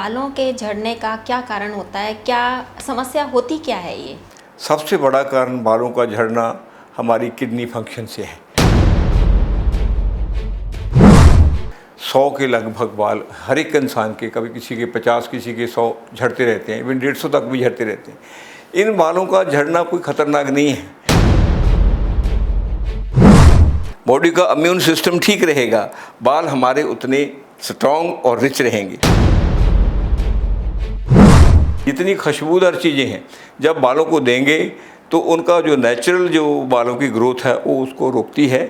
बालों के झड़ने का क्या कारण होता है, क्या समस्या होती क्या है ये? सबसे बड़ा कारण बालों का झड़ना हमारी किडनी फंक्शन से है। 100 के लगभग बाल हर एक इंसान के, कभी किसी के 50, किसी के 100 झड़ते रहते हैं, इवन 150 तक भी झड़ते रहते हैं। इन बालों का झड़ना कोई खतरनाक नहीं है। बॉडी का इम्यून सिस्टम ठीक रहेगा, बाल हमारे उतने स्ट्रॉन्ग और रिच रहेंगे। इतनी खुशबूदार चीज़ें हैं, जब बालों को देंगे तो उनका जो नेचुरल जो बालों की ग्रोथ है वो उसको रोकती है।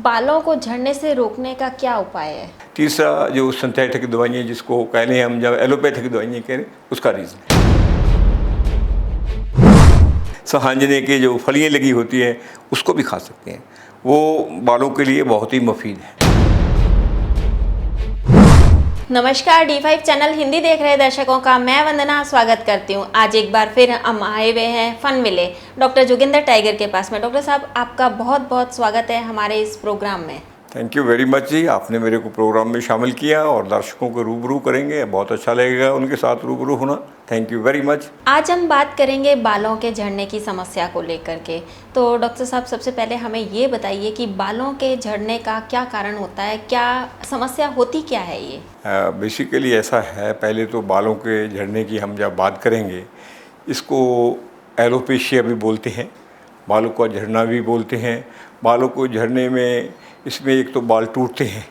बालों को झड़ने से रोकने का क्या उपाय है? तीसरा जो सिंथेटिक दवाइयाँ जिसको कहने हम जब एलोपैथिक दवाइयाँ कह रहे हैं, उसका रीज़न है। सहांजने की जो फलियाँ लगी होती हैं उसको भी खा सकते हैं, वो बालों के लिए बहुत ही मुफीद है। नमस्कार, D5 चैनल हिंदी देख रहे दर्शकों का मैं वंदना स्वागत करती हूँ। आज एक बार फिर हम आए हुए हैं फन विले डॉक्टर जोगिंदर टाइगर के पास में। डॉक्टर साहब, आपका बहुत बहुत स्वागत है हमारे इस प्रोग्राम में। थैंक यू वेरी मच जी, आपने मेरे को प्रोग्राम में शामिल किया और दर्शकों को रूबरू करेंगे, बहुत अच्छा लगेगा उनके साथ रूबरू होना। Thank you very much. आज हम बात करेंगे बालों के झड़ने की समस्या को लेकर के। तो डॉक्टर साहब, सबसे पहले हमें ये बताइए कि बालों के झड़ने का क्या कारण होता है, क्या समस्या होती क्या है ये? बेसिकली ऐसा है, पहले तो बालों के झड़ने की हम जब बात करेंगे, इसको एलोपेशिया भी बोलते हैं, बालों का झड़ना भी बोलते हैं। बालों को झड़ने में इसमें एक तो बाल टूटते हैं,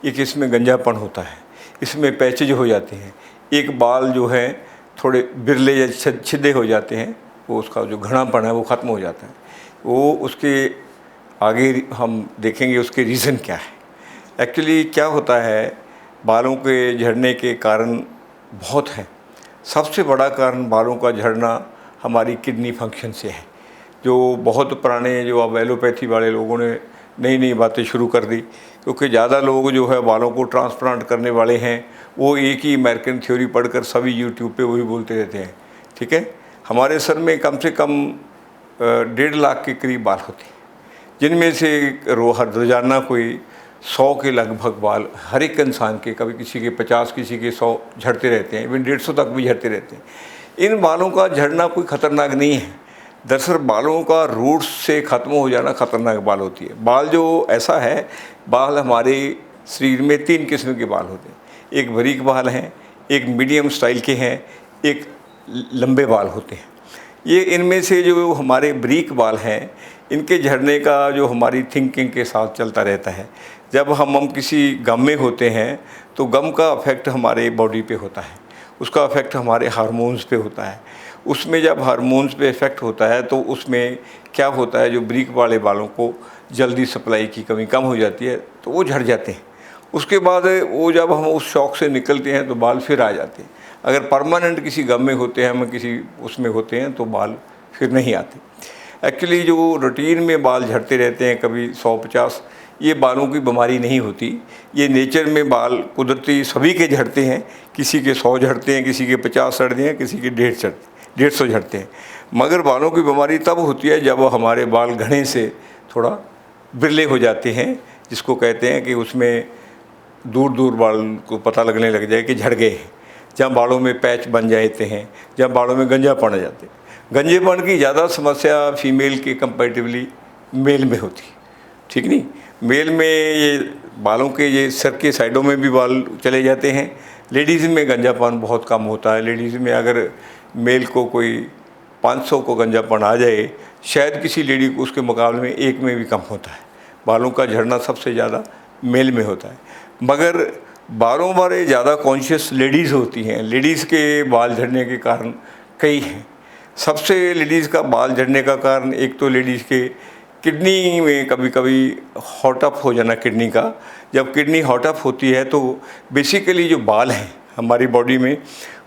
एक इसमें गंजापन होता है, इसमें पैचेज हो जाते हैं, एक बाल जो है थोड़े बिरले या छिदे हो जाते हैं, वो उसका जो घनापन है वो ख़त्म हो जाता है। वो उसके आगे हम देखेंगे उसके रीज़न क्या है। एक्चुअली क्या होता है, बालों के झड़ने के कारण बहुत हैं। सबसे बड़ा कारण बालों का झड़ना हमारी किडनी फंक्शन से है। जो बहुत पुराने जो अब एलोपैथी वाले लोगों ने नई नई बातें शुरू कर दी, क्योंकि ज़्यादा लोग जो है बालों को ट्रांसप्लांट करने वाले हैं, वो एक ही अमेरिकन थ्योरी पढ़कर सभी यूट्यूब पे वही बोलते रहते हैं। ठीक है, हमारे सर में कम से कम 1.5 लाख के करीब बाल होते हैं, जिनमें से रोज़ाना कोई 100 के लगभग बाल हर एक इंसान के, कभी किसी के 50, किसी के 100 झड़ते रहते हैं, इवन 150 तक भी झड़ते रहते हैं। इन बालों का झड़ना कोई खतरनाक नहीं है। दरअसल बालों का रूट्स से ख़त्म हो जाना खतरनाक बाल होती है। बाल जो ऐसा है, बाल हमारे शरीर में 3 किस्म के बाल होते हैं। एक बारीक बाल हैं, एक मीडियम स्टाइल के हैं, एक लंबे बाल होते हैं। ये इनमें से जो हमारे बारीक बाल हैं, इनके झड़ने का जो हमारी थिंकिंग के साथ चलता रहता है। जब हम किसी गम में होते हैं तो गम का इफ़ेक्ट हमारे बॉडी पे होता है, उसका इफ़ेक्ट हमारे हार्मोन्स पे होता है। उसमें जब हार्मोन्स पे इफ़ेक्ट होता है तो उसमें क्या होता है, जो बारीक वाले बालों को जल्दी सप्लाई की कमी कम हो जाती है तो वो झड़ जाते हैं। उसके बाद वो जब हम उस शॉक से निकलते हैं तो बाल फिर आ जाते हैं। अगर परमानेंट किसी गम में होते हैं, हम किसी उसमें होते हैं, तो बाल फिर नहीं आते। एक्चुअली जो रूटीन में बाल झड़ते रहते हैं, कभी 100-50, ये बालों की बीमारी नहीं होती। ये नेचर में बाल कुदरती सभी के झड़ते हैं। किसी के 100 झड़ते हैं, किसी के 50 झड़ते हैं, किसी के 150 झड़ते हैं। मगर बालों की बीमारी तब होती है जब हमारे बाल घने से थोड़ा बिरले हो जाते हैं, जिसको कहते हैं कि उसमें दूर दूर बाल को पता लगने लग जाए कि झड़ गए हैं। जब बालों में पैच बन जाते हैं, जब बालों में गंजापन आ जाते हैं। गंजेपन की ज़्यादा समस्या फीमेल के कंपैरेटिवली मेल में होती है। ठीक नहीं, मेल में ये बालों के ये सर के साइडों में भी बाल चले जाते हैं। लेडीज़ में गंजापन बहुत कम होता है। लेडीज़ में अगर मेल को कोई 500 को गंजापन आ जाए, शायद किसी लेडी को उसके मुकाबले में 1 में भी कम होता है। बालों का झड़ना सबसे ज़्यादा मेल में होता है। मगर बालों बारे ज़्यादा कॉन्शियस लेडीज़ होती हैं। लेडीज़ के बाल झड़ने के कारण कई हैं। सबसे लेडीज़ का बाल झड़ने का कारण, एक तो लेडीज़ के किडनी में कभी कभी हॉट अप हो जाना किडनी का। जब किडनी हॉट अप होती है तो बेसिकली जो बाल हैं हमारी बॉडी में,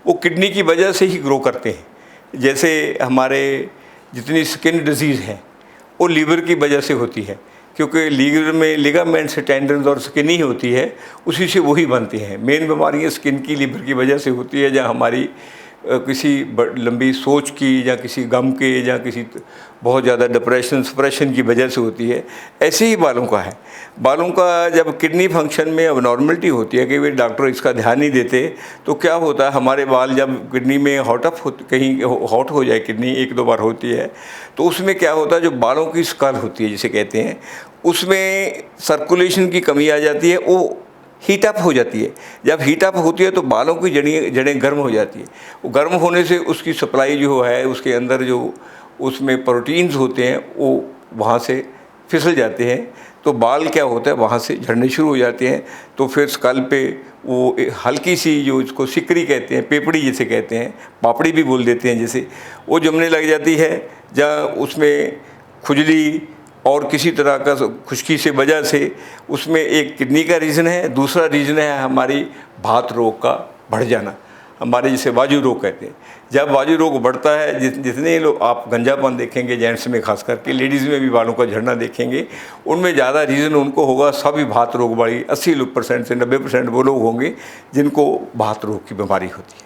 वो किडनी की वजह से ही ग्रो करते हैं। जैसे हमारे जितनी स्किन डिजीज़ हैं वो लीवर की वजह से होती है, क्योंकि लीवर में लिगामेंट्स, टेंडन्स और स्किन ही होती है, उसी से वही बनती हैं। मेन बीमारियाँ स्किन की, लीवर की वजह से होती है। जहाँ हमारी किसी लंबी सोच की या किसी गम के या किसी बहुत ज़्यादा डिप्रेशन सप्रेशन की वजह से होती है। ऐसे ही बालों का है। बालों का जब किडनी फंक्शन में अबनॉर्मलिटी होती है कि वे डॉक्टर इसका ध्यान नहीं देते, तो क्या होता है, हमारे बाल जब किडनी में कहीं हॉट हो जाए, किडनी एक दो बार होती है, तो उसमें क्या होता है, जो बालों की स्कल होती है जिसे कहते हैं, उसमें सर्कुलेशन की कमी आ जाती है, वो हीट अप हो जाती है। जब हीट अप होती है तो बालों की जड़ें गर्म हो जाती है। वो गर्म होने से उसकी सप्लाई जो है, उसके अंदर जो उसमें प्रोटीन्स होते हैं वो वहाँ से फिसल जाते हैं, तो बाल क्या होता है वहाँ से झड़ने शुरू हो जाते हैं। तो फिर स्कल पे वो हल्की सी जो इसको सिकरी कहते हैं, पेपड़ी जिसे कहते हैं, पापड़ी भी बोल देते हैं जैसे, वो जमने लग जाती है। जहाँ उसमें खुजली और किसी तरह का खुश्की से वजह से, उसमें एक किडनी का रीज़न है, दूसरा रीज़न है हमारी भात रोग का बढ़ जाना, हमारे जिसे वायु रोग कहते हैं। जब वायु रोग बढ़ता है, जितने लोग आप गंजापन देखेंगे जेंट्स में, खास करके लेडीज़ में भी बालों का झड़ना देखेंगे, उनमें ज़्यादा रीज़न उनको होगा सभी भात रोग वाली 80% से 90% वो लोग होंगे जिनको भात रोग की बीमारी होती है।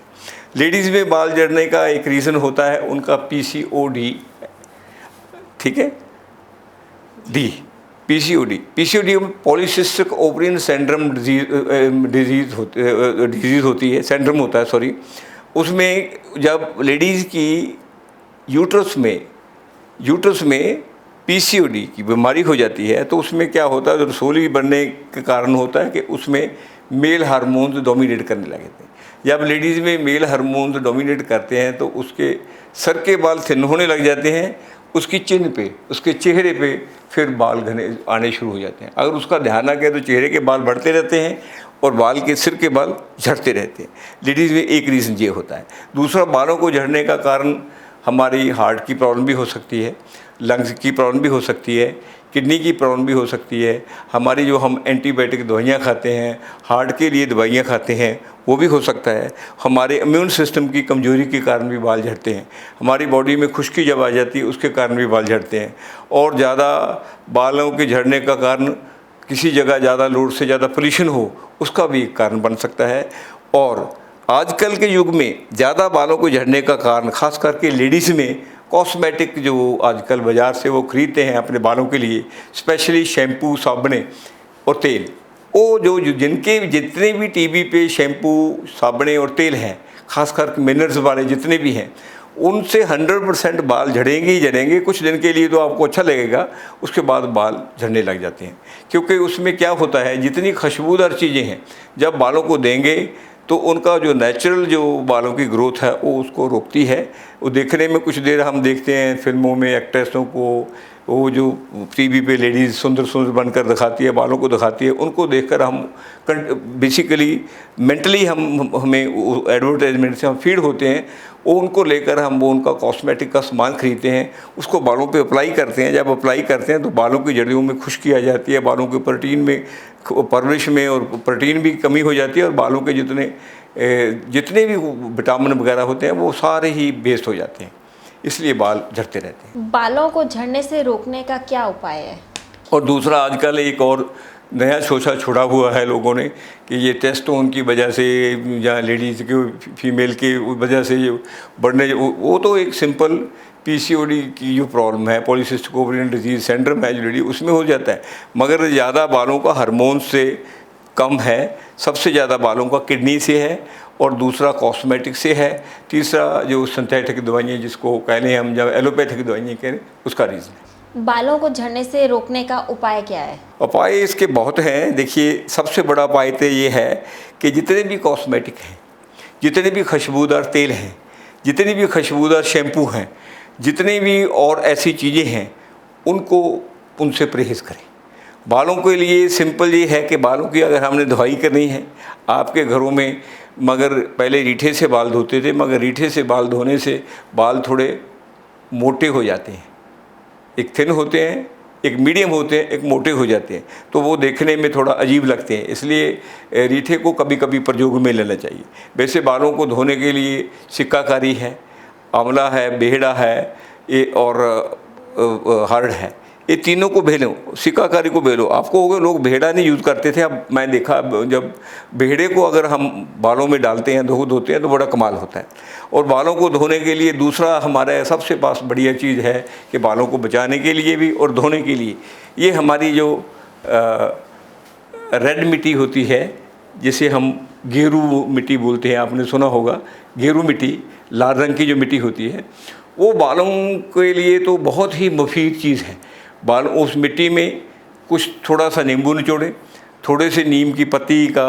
लेडीज़ में बाल झड़ने का एक रीज़न होता है उनका PCOD, ठीक है, पीसीओडी में पॉलीसिस्टिक ओवरियन सिंड्रोम डिजीज़ होती है, सिंड्रोम होता है, सॉरी। उसमें जब लेडीज़ की यूट्रस में पीसीओडी की बीमारी हो जाती है, तो उसमें क्या होता है, रसोली बनने के कारण होता है कि उसमें मेल हार्मोन्स डोमिनेट करने लगे थे। जब लेडीज़ में मेल हार्मोन्स डोमिनेट करते हैं तो उसके सर के बाल थिन होने लग जाते हैं, उसकी चिन्ह पे, उसके चेहरे पे फिर बाल घने आने शुरू हो जाते हैं। अगर उसका ध्यान ना गया तो चेहरे के बाल बढ़ते रहते हैं और बाल के सिर के बाल झड़ते रहते हैं। लेडीज़ में एक रीज़न ये होता है। दूसरा, बालों को झड़ने का कारण हमारी हार्ट की प्रॉब्लम भी हो सकती है, लंग्स की प्रॉब्लम भी हो सकती है, किडनी की प्रॉब्लम भी हो सकती है। हमारी जो हम एंटीबायोटिक दवाइयाँ खाते हैं, हार्ट के लिए दवाइयाँ खाते हैं, वो भी हो सकता है। हमारे इम्यून सिस्टम की कमजोरी के कारण भी बाल झड़ते हैं। हमारी बॉडी में खुश्की जब आ जाती है उसके कारण भी बाल झड़ते हैं। और ज़्यादा बालों के झड़ने का कारण किसी जगह ज़्यादा लोड से ज़्यादा पोल्यूशन हो, उसका भी एक कारण बन सकता है। और आजकल के युग में ज़्यादा बालों को झड़ने का कारण खास करके लेडीज़ में कॉस्मेटिक जो आजकल बाज़ार से वो ख़रीदते हैं अपने बालों के लिए, स्पेशली शैम्पू, साबुने और तेल। वो जो जिनके जितने भी टीवी पे शैम्पू, साबुने और तेल हैं, खासकर मिनरल्स वाले जितने भी हैं, उनसे 100% बाल झड़ेंगे ही झड़ेंगे। कुछ दिन के लिए तो आपको अच्छा लगेगा, उसके बाद बाल झड़ने लग जाते हैं। क्योंकि उसमें क्या होता है, जितनी खुशबूदार चीज़ें हैं जब बालों को देंगे तो उनका जो नेचुरल जो बालों की ग्रोथ है वो उसको रोकती है। वो देखने में कुछ देर हम देखते हैं फिल्मों में एक्ट्रेसों को, वो जो टीवी पे लेडीज़ सुंदर सुंदर बनकर दिखाती है, बालों को दिखाती है, उनको देखकर हम बेसिकली मेंटली हमें एडवर्टाइजमेंट से हम फीड होते हैं। वो उनको लेकर हम वो उनका कॉस्मेटिक का सामान खरीदते हैं, उसको बालों पे अप्लाई करते हैं। जब अप्लाई करते हैं तो बालों की जड़ों में खुश्की आ जाती है, बालों के प्रोटीन में, परवरिश में और प्रोटीन भी कमी हो जाती है, और बालों के जितने भी विटामिन वगैरह होते हैं वो सारे ही वेस्ट हो जाते हैं, इसलिए बाल झड़ते रहते हैं। बालों को झड़ने से रोकने का क्या उपाय है? और दूसरा, आजकल एक और नया शोषा छोड़ा हुआ है लोगों ने कि ये टेस्टोन की वजह से या लेडीज़ के फीमेल की वजह से ये बढ़ने, वो तो एक सिंपल पीसीओडी की जो प्रॉब्लम है, पॉलीसिस्टिक ओवरियन डिजीज़ सिंड्रोम है जो लेडी, उसमें हो जाता है। मगर ज़्यादा बालों का हार्मोन से कम है। सबसे ज़्यादा बालों का किडनी से है, और दूसरा कॉस्मेटिक से है, तीसरा जो सिंथेटिक दवाइयाँ जिसको कह लें हम, जब एलोपैथिक दवाइयाँ कह रहे, उसका रीज़न है। बालों को झड़ने से रोकने का उपाय क्या है? उपाय इसके बहुत हैं। देखिए, सबसे बड़ा उपाय तो ये है कि जितने भी कॉस्मेटिक हैं, जितने भी खुशबूदार तेल हैं, जितने भी खुशबूदार शैम्पू हैं, जितने भी और ऐसी चीज़ें हैं, उनसे परहेज़ करें। बालों के लिए सिंपल ये है कि बालों की अगर हमने धुलाई करनी है आपके घरों में, मगर पहले रीठे से बाल धोते थे, मगर रीठे से बाल धोने से बाल थोड़े मोटे हो जाते हैं। एक थिन होते हैं, एक मीडियम होते हैं, एक मोटे हो जाते हैं, तो वो देखने में थोड़ा अजीब लगते हैं। इसलिए रीठे को कभी कभी प्रयोग में लेना चाहिए। वैसे बालों को धोने के लिए सिक्काकारी है, आंवला है, बेहड़ा है, और हर्ड है, ये तीनों को भेलो, सिक्काकारी को भेलो। आपको होगा लोग भेड़ा नहीं यूज़ करते थे, अब मैं देखा जब भेड़े को अगर हम बालों में डालते हैं, धोते हैं तो बड़ा कमाल होता है। और बालों को धोने के लिए दूसरा हमारे सबसे पास बढ़िया चीज़ है कि बालों को बचाने के लिए भी और धोने के लिए ये हमारी जो रेड मिट्टी होती है, जिसे हम गेरू मिट्टी बोलते हैं, आपने सुना होगा। गेरू मिट्टी लाल रंग की जो मिट्टी होती है, वो बालों के लिए तो बहुत ही मुफीद चीज़ है। बाल उस मिट्टी में कुछ थोड़ा सा नींबू निचोड़ें, थोड़े से नीम की पत्ती का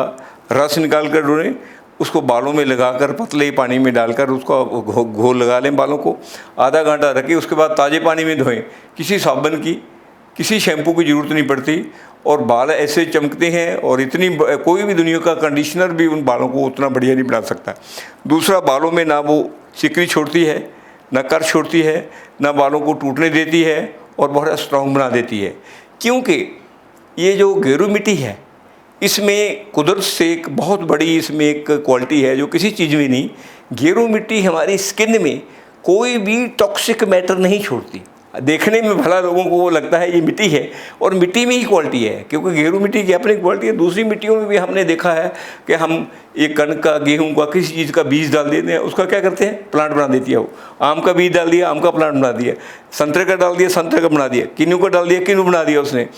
रस निकाल कर डोलें, उसको बालों में लगाकर पतले पानी में डालकर उसका घोल लगा लें बालों को, आधा घंटा रखें। उसके बाद ताज़े पानी में धोएं, किसी साबुन की किसी शैम्पू की ज़रूरत नहीं पड़ती और बाल ऐसे चमकते हैं। और इतनी कोई भी दुनिया का कंडीशनर भी उन बालों को उतना बढ़िया नहीं बना सकता। दूसरा, बालों में ना वो सिकरी छोड़ती है, ना कर छोड़ती है, ना बालों को टूटने देती है और बहुत स्ट्रॉन्ग बना देती है। क्योंकि ये जो गेरू मिट्टी है, इसमें कुदरत से एक बहुत बड़ी इसमें एक क्वालिटी है जो किसी चीज़ में नहीं। गेरू मिट्टी हमारी स्किन में कोई भी टॉक्सिक मैटर नहीं छोड़ती। देखने में भला लोगों को वो लगता है ये मिट्टी है, और मिट्टी में ही क्वालिटी है, क्योंकि गेरू मिट्टी की अपनी क्वालिटी है। दूसरी मिट्टियों में भी हमने देखा है कि हम एक कणक का, गेहूं का, किसी चीज़ का बीज डाल देते हैं, उसका क्या करते हैं, प्लांट बना देती है। वो आम का बीज डाल दिया, आम का प्लांट बना दिया, संतरे का डाल दिया, संतरे का बना दिया, किन्नू का डाल दिया, किन्नू बना दिया उसने,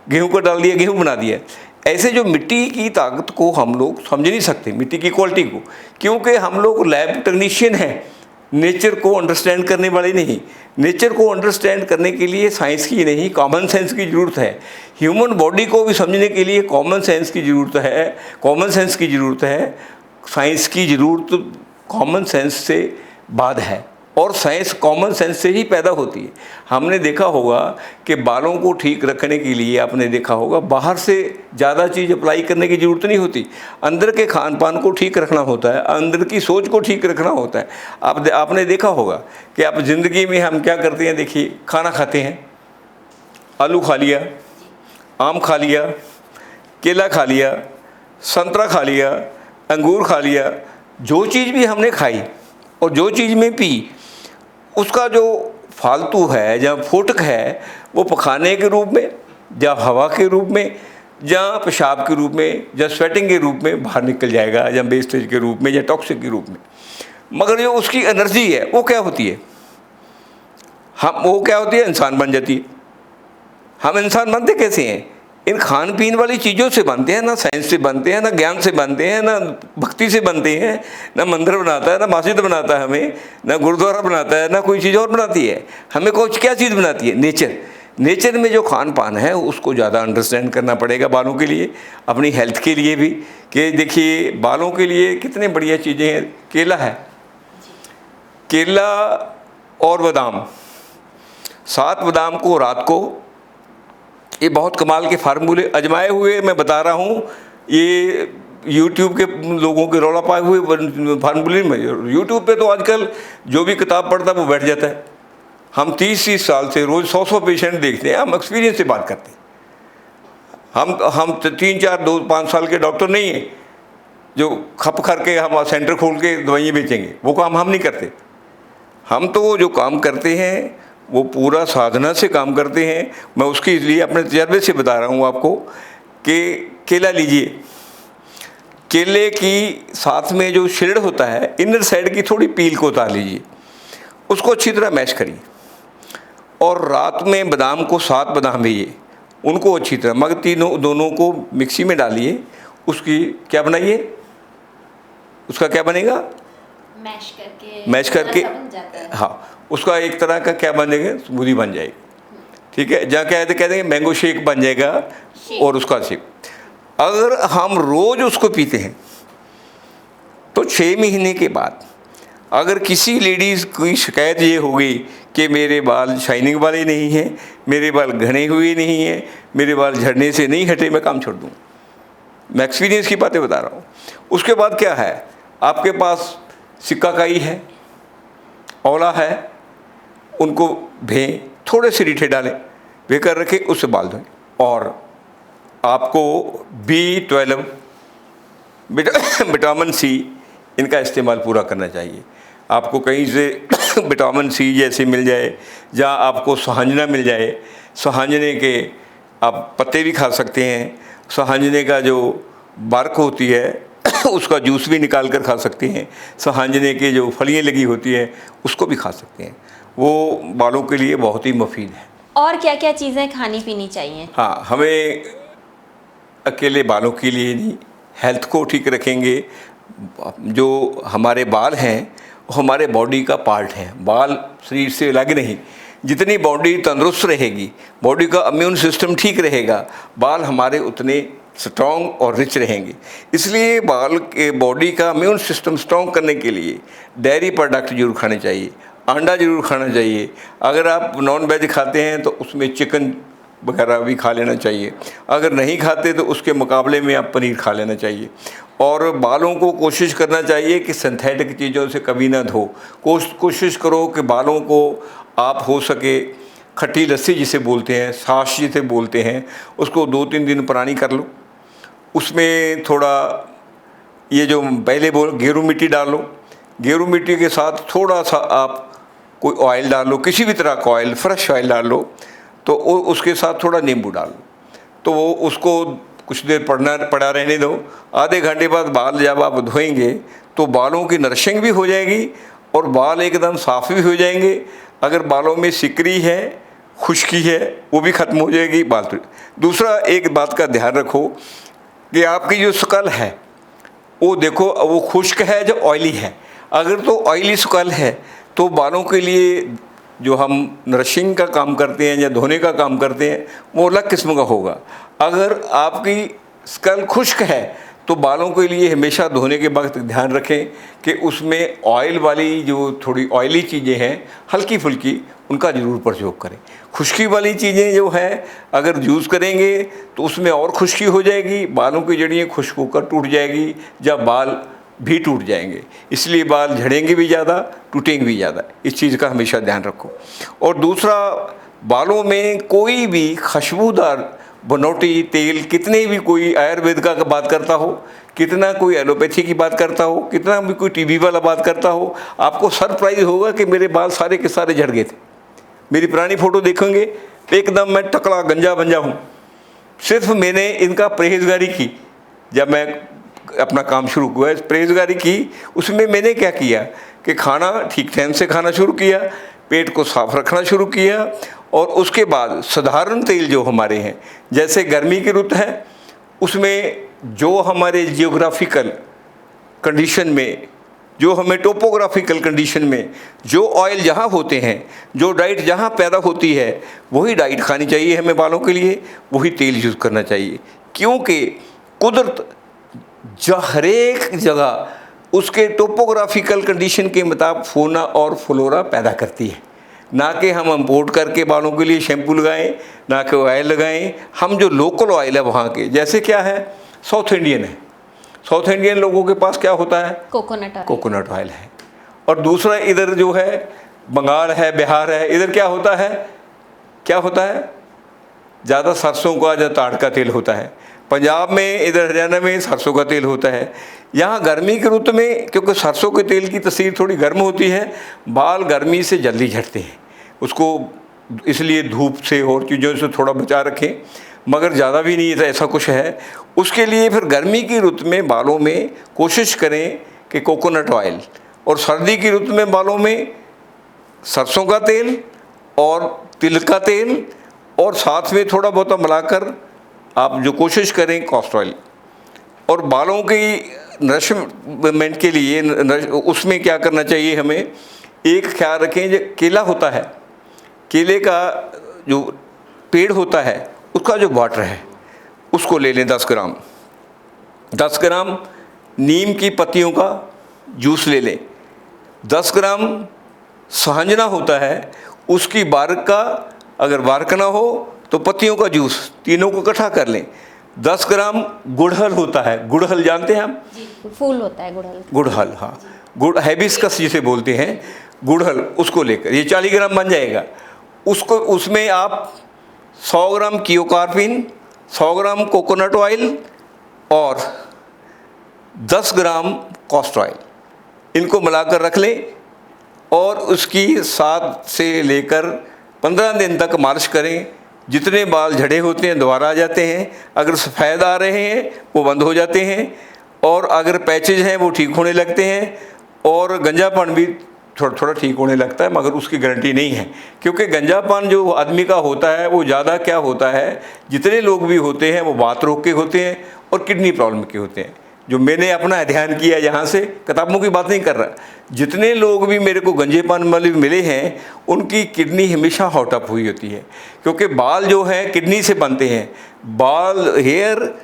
गेहूँ का डाल दिया, गेहूँ बना दिया। ऐसे जो मिट्टी की ताकत को हम लोग समझ नहीं सकते, मिट्टी की क्वालिटी को, क्योंकि हम लोग लैब टेक्नीशियन हैं, नेचर को अंडरस्टैंड करने वाले नहीं। नेचर को अंडरस्टैंड करने के लिए साइंस की नहीं, कॉमन सेंस की ज़रूरत है। ह्यूमन बॉडी को भी समझने के लिए कॉमन सेंस की ज़रूरत है, कॉमन सेंस की ज़रूरत है। साइंस की ज़रूरत कॉमन सेंस से बाद है, और साइंस कॉमन सेंस से ही पैदा होती है। हमने देखा होगा कि बालों को ठीक रखने के लिए, आपने देखा होगा, बाहर से ज़्यादा चीज़ अप्लाई करने की ज़रूरत नहीं होती। अंदर के खान पान को ठीक रखना होता है, अंदर की सोच को ठीक रखना होता है। आपने देखा होगा कि आप ज़िंदगी में हम क्या करते हैं। देखिए, खाना खाते हैं, आलू खा लिया, आम खा लिया, केला खा लिया, संतरा खा लिया, अंगूर खा लिया। जो चीज़ भी हमने खाई और जो चीज़ में पी, उसका जो फालतू है या फुटक है, वो पखाने के रूप में, या हवा के रूप में, या पेशाब के रूप में, या स्वेटिंग के रूप में बाहर निकल जाएगा, या वेस्टेज के रूप में, या टॉक्सिक के रूप में। मगर जो उसकी एनर्जी है वो क्या होती है, वो क्या होती है, इंसान बन जाती है। हम इंसान बनते कैसे हैं, इन खान पीन वाली चीज़ों से बनते हैं। ना साइंस से बनते हैं, ना ज्ञान से बनते हैं, ना भक्ति से बनते हैं, ना मंदिर बनाता है, ना मस्जिद बनाता है हमें, ना गुरुद्वारा बनाता है, ना कोई चीज़ और बनाती है। हमें कुछ क्या चीज़ बनाती है, नेचर। नेचर में जो खान पान है उसको ज़्यादा अंडरस्टैंड करना पड़ेगा बालों के लिए, अपनी हेल्थ के लिए भी। कि देखिए, बालों के लिए कितने बढ़िया चीज़ें हैं। केला है, केला और बादाम, 7 बादाम को रात को, ये बहुत कमाल के फार्मूले आजमाए हुए मैं बता रहा हूँ। ये यूट्यूब के लोगों के रौला पाए हुए फार्मूले में, यूट्यूब पे तो आजकल जो भी किताब पढ़ता है वो बैठ जाता है। हम 30-30 साल से रोज़ 100 पेशेंट देखते हैं, हम एक्सपीरियंस से बात करते हैं। हम 3-4-2-5 साल के डॉक्टर नहीं हैं जो खप करके हम सेंटर खोल के दवाइयाँ बेचेंगे, वो काम हम नहीं करते। हम तो जो काम करते हैं वो पूरा साधना से काम करते हैं। मैं उसके लिए अपने तजर्बे से बता रहा हूँ आपको कि केला लीजिए, केले की साथ में जो छिलड़ होता है, इनर साइड की थोड़ी पील को उतार लीजिए, उसको अच्छी तरह मैश करिए, और रात में बादाम को 7 बादाम लीजिए, उनको अच्छी तरह, मगर दोनों को मिक्सी में डालिए। उसकी क्या बनाइए, उसका क्या बनेगा, मैश करके हाँ, उसका एक तरह का क्या बनेगा, स्मूदी बन जाएगी। ठीक है, जहाँ क्या कहते हैं, मैंगो शेक बन जाएगा, और उसका शेक। अगर हम रोज़ उसको पीते हैं तो 6 महीने के बाद अगर किसी लेडीज़ की शिकायत ये हो गई कि मेरे बाल शाइनिंग वाले नहीं हैं, मेरे बाल घने हुए नहीं हैं, मेरे बाल झड़ने से नहीं हटे, मैं काम छोड़ दूँ। मैं एक्सपीरियंस की बातें बता रहा हूँ। उसके बाद क्या है, आपके पास सिक्काकाई है, औला है, उनको भें, थोड़े से रीठे डालें, भेकर रखें, उससे बाल धोएं। और आपको B12, विटामिन C, इनका इस्तेमाल पूरा करना चाहिए। आपको कहीं से विटामिन C जैसे मिल जाए, या आपको सुहांजना मिल जाए, सुहांजने के आप पत्ते भी खा सकते हैं, सुहांजने का जो बार्क होती है उसका जूस भी निकाल कर खा सकते हैं, सुहांजने के जो फलियाँ लगी होती हैं उसको भी खा सकते हैं। वो बालों के लिए बहुत ही मुफीद है। और क्या क्या चीज़ें खानी पीनी चाहिए? हाँ, हमें अकेले बालों के लिए नहीं, हेल्थ को ठीक रखेंगे। जो हमारे बाल हैं वो हमारे बॉडी का पार्ट हैं, बाल शरीर से अलग नहीं। जितनी बॉडी तंदुरुस्त रहेगी, बॉडी का इम्यून सिस्टम ठीक रहेगा, बाल हमारे उतने स्ट्रॉन्ग और रिच रहेंगे। इसलिए बाल के बॉडी का इम्यून सिस्टम स्ट्रॉन्ग करने के लिए डेयरी प्रोडक्ट जरूर खाने चाहिए, अंडा जरूर खाना चाहिए। अगर आप नॉन वेज खाते हैं तो उसमें चिकन वगैरह भी खा लेना चाहिए। अगर नहीं खाते तो उसके मुकाबले में आप पनीर खा लेना चाहिए। और बालों को कोशिश करना चाहिए कि सिंथेटिक चीज़ों से कभी ना धो। कोशिश करो कि बालों को आप हो सके खट्टी लस्सी जिसे बोलते हैं, छाछ जिसे बोलते हैं, उसको 2-3 दिन पुरानी कर लो। उसमें थोड़ा ये जो पहले बोल गेरू मिट्टी डाल लो, गेरू मिट्टी के साथ थोड़ा सा आप कोई ऑयल डाल लो, किसी भी तरह का ऑयल, फ्रेश ऑयल डाल लो, तो उसके साथ थोड़ा नींबू डाल लो, तो वो उसको कुछ देर पड़ा रहने दो। आधे घंटे बाद बाल जब आप धोएंगे तो बालों की नरिशिंग भी हो जाएगी और बाल एकदम साफ़ भी हो जाएंगे। अगर बालों में सिकरी है, खुश्की है, वो भी ख़त्म हो जाएगी बाल। दूसरा एक बात का ध्यान रखो कि आपकी जो स्कल है वो देखो, वो खुश्क है जो ऑयली है। अगर तो ऑयली स्कल है तो बालों के लिए जो हम नरिशिंग का काम करते हैं या धोने का काम करते हैं वो अलग किस्म का होगा। अगर आपकी स्कल खुश्क है तो बालों के लिए हमेशा धोने के वक्त ध्यान रखें कि उसमें ऑयल वाली जो थोड़ी ऑयली चीज़ें हैं हल्की फुल्की उनका ज़रूर प्रयोग करें। खुश्की वाली चीज़ें जो है अगर यूज़ करेंगे तो उसमें और खुश्की हो जाएगी, बालों की जड़ियाँ खुश्क होकर टूट जाएगी, जब बाल भी टूट जाएंगे। इसलिए बाल झड़ेंगे भी ज़्यादा, टूटेंगे भी ज़्यादा। इस चीज़ का हमेशा ध्यान रखो। और दूसरा, बालों में कोई भी खुशबूदार बनौटी तेल, कितने भी कोई आयुर्वेद का बात करता हो, कितना कोई एलोपैथी की बात करता हो, कितना भी कोई टीबी वाला बात करता हो, आपको सरप्राइज होगा कि मेरे बाल सारे के सारे झड़ गए थे। मेरी पुरानी फ़ोटो देखेंगे तो एकदम मैं टकला गंजा बंजा हूँ। सिर्फ मैंने इनका परहेजगारी की। जब मैं अपना काम शुरू हुआ, परहेजगारी की, उसमें मैंने क्या किया कि खाना ठीक टाइम से खाना शुरू किया, पेट को साफ रखना शुरू किया, और उसके बाद साधारण तेल जो हमारे हैं, जैसे गर्मी की रुत है उसमें जो हमारे जियोग्राफिकल कंडीशन में, जो हमें टोपोग्राफिकल कंडीशन में जो ऑयल जहाँ होते हैं, जो डाइट जहाँ पैदा होती है, वही डाइट खानी चाहिए हमें बालों के लिए, वही तेल यूज़ करना चाहिए। क्योंकि कुदरत हर एक जगह उसके टोपोग्राफिकल कंडीशन के मुताबिक फौना और फ्लोरा पैदा करती है। ना कि हम इंपोर्ट करके बालों के लिए शैम्पू लगाएं, ना कि ऑयल लगाएं। हम जो लोकल ऑयल है वहाँ के, जैसे क्या है, साउथ इंडियन है, साउथ इंडियन लोगों के पास क्या होता है, कोकोनट ऑयल है। और दूसरा इधर जो है बंगाल है, बिहार है, इधर क्या होता है ज़्यादा सरसों का या ताड़ का तेल होता है। पंजाब में, इधर हरियाणा में सरसों का तेल होता है। यहाँ गर्मी के रुत में क्योंकि सरसों के तेल की तसीर थोड़ी गर्म होती है, बाल गर्मी से जल्दी झड़ते हैं। उसको इसलिए धूप से और चीज़ों से थोड़ा बचा रखें, मगर ज़्यादा भी नहीं ऐसा कुछ है। उसके लिए फिर गर्मी की रुत में बालों में कोशिश करें कि कोकोनट ऑयल, और सर्दी की रुत में बालों में सरसों का तेल और तिल का तेल, और साथ में थोड़ा बहुत मिलाकर आप जो कोशिश करें कास्ट ऑयल। और बालों की नरिशमेंट के लिए उसमें क्या करना चाहिए हमें, एक ख्याल रखें, जो केला होता है, केले का जो पेड़ होता है उसका जो वाटर है उसको ले लें 10 ग्राम। 10 ग्राम नीम की पत्तियों का जूस ले लें। 10 ग्राम सहंजना होता है उसकी बारक का, अगर बारक ना हो तो पत्तियों का जूस, तीनों को इकट्ठा कर लें। 10 ग्राम गुड़हल होता है, गुड़हल जानते हैं हम, फूल होता है गुड़हल, हाँ, हाइबिस्कस जिसे बोलते हैं, गुड़हल, उसको लेकर ये 40 ग्राम बन जाएगा। उसको, उसमें आप 100 ग्राम कियोकार्पिन, 100 ग्राम कोकोनट ऑयल और 10 ग्राम कास्ट ऑयल, इनको मिलाकर रख लें और उसकी 7 से लेकर 15 दिन तक मालिश करें। जितने बाल झड़े होते हैं दोबारा आ जाते हैं, अगर सफ़ेद आ रहे हैं वो बंद हो जाते हैं, और अगर पैचेज हैं वो ठीक होने लगते हैं, और गंजापन भी थोड़ा थोड़ा ठीक होने लगता है, मगर उसकी गारंटी नहीं है। क्योंकि गंजापन जो आदमी का होता है वो ज़्यादा क्या होता है, जितने लोग भी होते हैं वो बात रोग के होते हैं और किडनी प्रॉब्लम के होते हैं। जो मैंने अपना अध्ययन किया यहाँ से, किताबों की बात नहीं कर रहा, जितने लोग भी मेरे को गंजेपन वाले मिले हैं उनकी किडनी हमेशा हॉट अप हुई होती है। क्योंकि बाल जो हैं किडनी से बनते हैं, बाल, हेयर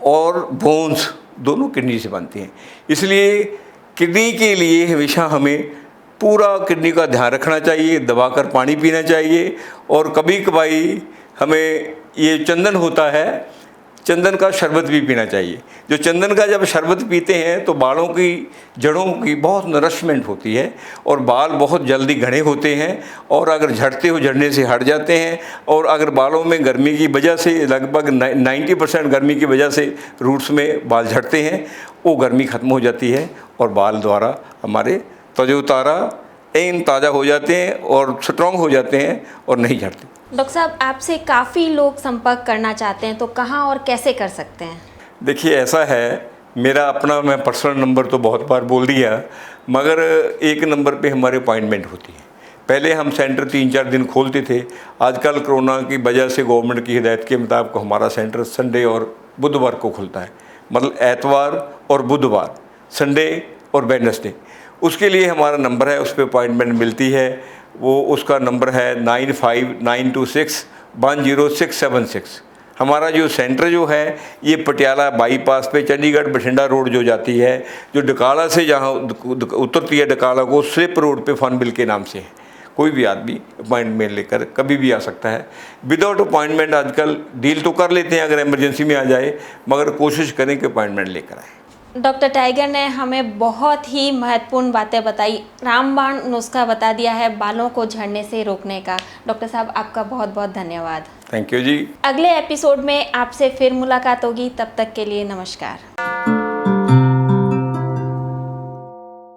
और बोन्स दोनों किडनी से बनते हैं। इसलिए किडनी के लिए हमेशा हमें पूरा किडनी का ध्यान रखना चाहिए, दबाकर पानी पीना चाहिए, और कभी कभाई हमें ये चंदन होता है, चंदन का शरबत भी पीना चाहिए। जो चंदन का जब शरबत पीते हैं तो बालों की जड़ों की बहुत नरिशमेंट होती है और बाल बहुत जल्दी घने होते हैं, और अगर झड़ते हो झड़ने से हट जाते हैं। और अगर बालों में गर्मी की वजह से, लगभग 90% गर्मी की वजह से रूट्स में बाल झड़ते हैं, वो गर्मी ख़त्म हो जाती है और बाल द्वारा हमारे तरोताज़ा एन ताज़ा हो जाते हैं और स्ट्रॉन्ग हो जाते हैं और नहीं झड़ते। डॉक्टर साहब, आपसे काफ़ी लोग संपर्क करना चाहते हैं, तो कहाँ और कैसे कर सकते हैं? देखिए, ऐसा है, मेरा अपना मैं पर्सनल नंबर तो बहुत बार बोल दिया, मगर एक नंबर पे हमारी अपॉइंटमेंट होती है। पहले हम सेंटर 3-4 दिन खोलते थे, आजकल कोरोना की वजह से गवर्नमेंट की हिदायत के मुताबिक हमारा सेंटर संडे और बुधवार को खुलता है, मतलब एतवार और बुधवार, संडे और वेडनेसडे। उसके लिए हमारा नंबर है, उस पर अपॉइंटमेंट मिलती है। वो उसका नंबर है 9592610676। हमारा जो सेंटर जो है ये पटियाला बाईपास पे चंडीगढ़ बठिंडा रोड जो जाती है, जो डकाला से जहाँ उतरती है डकाला को, स्लिप रोड पे फनबिल के नाम से है। कोई भी आदमी अपॉइंटमेंट लेकर कभी भी आ सकता है। विदाउट अपॉइंटमेंट आजकल डील तो कर लेते हैं अगर इमरजेंसी में आ जाए, मगर कोशिश करें कि अपॉइंटमेंट लेकर आए। डॉक्टर टाइगर ने हमें बहुत ही महत्वपूर्ण बातें बताई, रामबाण नुस्खा बता दिया है बालों को झड़ने से रोकने का। डॉक्टर साहब, आपका बहुत बहुत धन्यवाद। थैंक यू जी। अगले एपिसोड में आपसे फिर मुलाकात होगी, तब तक के लिए नमस्कार।